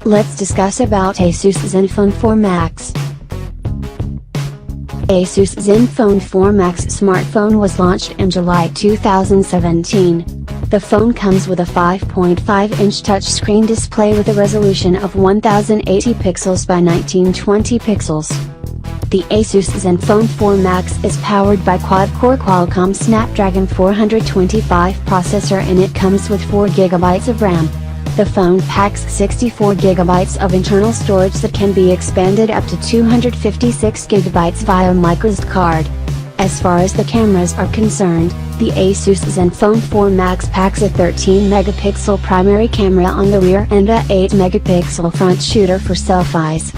Let's discuss about Asus Zenfone 4 Max. Asus Zenfone 4 Max smartphone was launched in July 2017. The phone comes with a 5.5-inch touchscreen display with a resolution of 1080 pixels by 1920 pixels. The Asus Zenfone 4 Max is powered by quad-core Qualcomm Snapdragon 425 processor and it comes with 4GB of RAM. The phone packs 64GB of internal storage that can be expanded up to 256GB via microSD card. As far as the cameras are concerned, the Asus Zenfone 4 Max packs a 13-megapixel primary camera on the rear and a 8-megapixel front shooter for selfies.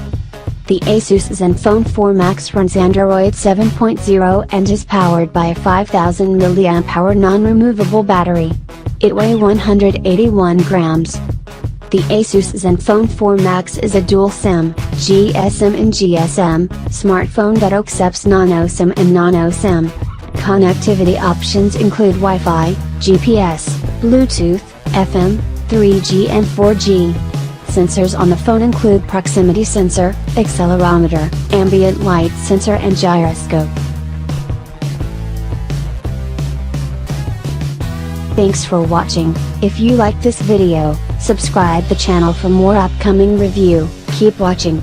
The Asus Zenfone 4 Max runs Android 7.0 and is powered by a 5000 mAh non-removable battery. It weighs 181 grams. The Asus Zenfone 4 Max is a dual SIM, GSM and GSM, smartphone that accepts nano SIM and nano SIM. Connectivity options include Wi-Fi, GPS, Bluetooth, FM, 3G and 4G. Sensors on the phone include proximity sensor, accelerometer, ambient light sensor and gyroscope. Thanks for watching. If you like this video, subscribe the channel for more upcoming review. Keep watching.